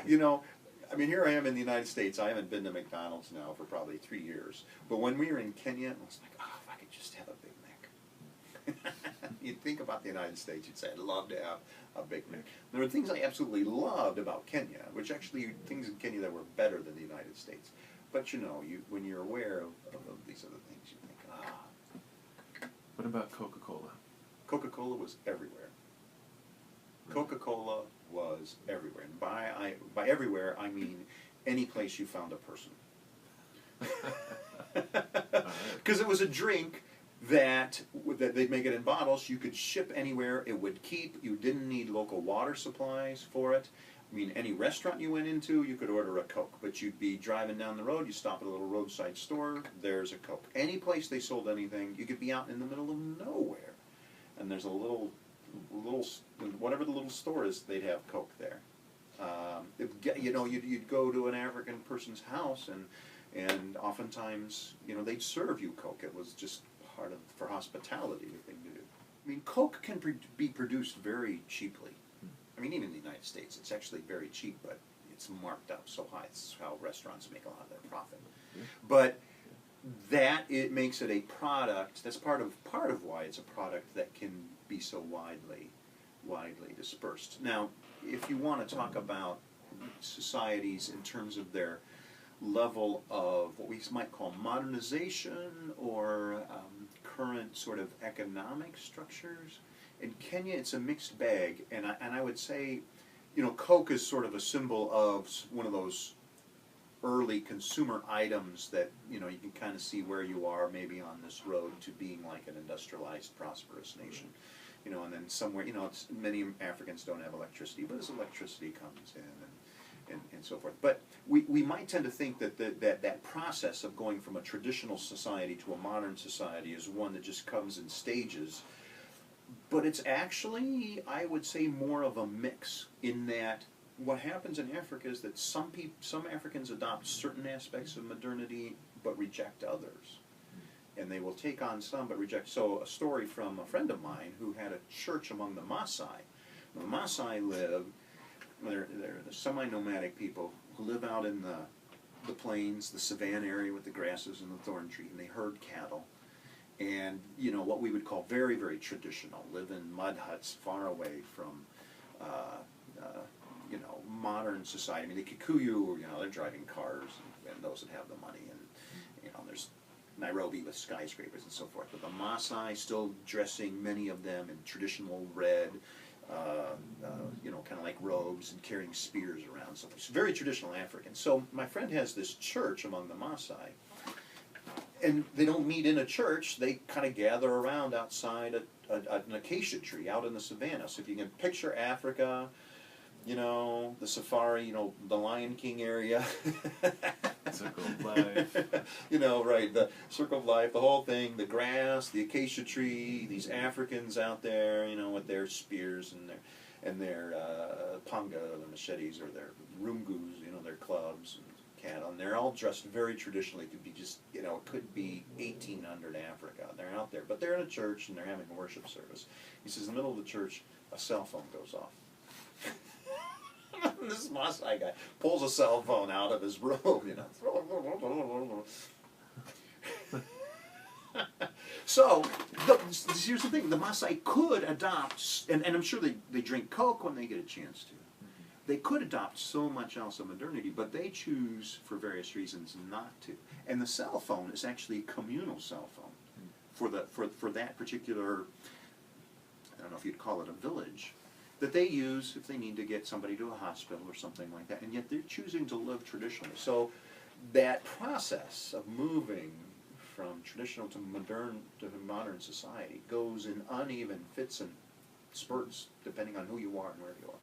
You know, I mean, here I am in the United States. I haven't been to McDonald's now for probably 3 years. But when we were in Kenya, I was like, oh, if I could just have a Big Mac. You'd think about the United States, you'd say, I'd love to have a Big Mac. There were things I absolutely loved about Kenya, which actually things in Kenya that were better than the United States. But you know, when you're aware of these other things, you think, ah. What about Coca-Cola? Coca-Cola was everywhere. Coca-Cola was everywhere. And by everywhere, I mean any place you found a person. Because it was a drink that they'd make it in bottles. You could ship anywhere. It would keep. You didn't need local water supplies for it. I mean, any restaurant you went into, you could order a Coke. But you'd be driving down the road, you stop at a little roadside store, there's a Coke. Any place they sold anything, you could be out in the middle of nowhere, and there's a little, whatever the little store is, they'd have Coke there. You know, you'd go to an African person's house, and oftentimes, you know, they'd serve you Coke. It was just part of, for hospitality, the thing to do. I mean, Coke can be produced very cheaply. I mean, even in the United States, it's actually very cheap, but it's marked up so high. It's how restaurants make a lot of their profit. But it makes it a product. That's part of why it's a product that can be so widely dispersed. Now, if you want to talk about societies in terms of their level of what we might call modernization or current sort of economic structures, in Kenya it's a mixed bag, and I would say, you know, Coke is sort of a symbol of one of those early consumer items that, you know, you can kind of see where you are maybe on this road to being like an industrialized, prosperous nation. You know, and then somewhere, you know, many Africans don't have electricity, but as electricity comes in and so forth. But we might tend to think that that process of going from a traditional society to a modern society is one that just comes in stages. But it's actually, I would say, more of a mix, in that what happens in Africa is that some Africans adopt certain aspects of modernity but reject others. And they will take on some but reject. So a story from a friend of mine who had a church among the Maasai. The Maasai live, they're the semi-nomadic people who live out in the plains, the savanna area with the grasses and the thorn tree, and they herd cattle. And, you know, what we would call very, very traditional, live in mud huts far away from, you know, modern society. I mean, the Kikuyu, you know, they're driving cars, and those that have the money, and, you know, there's Nairobi with skyscrapers and so forth. But the Maasai still dressing, many of them, in traditional red, you know, kind of like robes, and carrying spears around. So it's very traditional African. So my friend has this church among the Maasai. And they don't meet in a church, they kind of gather around outside an acacia tree out in the savannah. So if you can picture Africa, you know, the safari, you know, the Lion King area. Circle of life. You know, right, the circle of life, the whole thing, the grass, the acacia tree, these Africans out there, you know, with their spears and their panga, their machetes, or their rungus, you know, their clubs. And they're all dressed very traditionally. It could be just, you know, it could be 1800 Africa. They're out there, but they're in a church and they're having a worship service. He says in the middle of the church, a cell phone goes off. This Maasai guy pulls a cell phone out of his robe, you know. So, here's the thing. The Maasai could adopt, and I'm sure they drink Coke when they get a chance to. They could adopt so much else of modernity, but they choose, for various reasons, not to. And the cell phone is actually a communal cell phone for that particular, I don't know if you'd call it a village, that they use if they need to get somebody to a hospital or something like that. And yet they're choosing to live traditionally. So that process of moving from traditional to modern society goes in uneven fits and spurts, depending on who you are and where you are.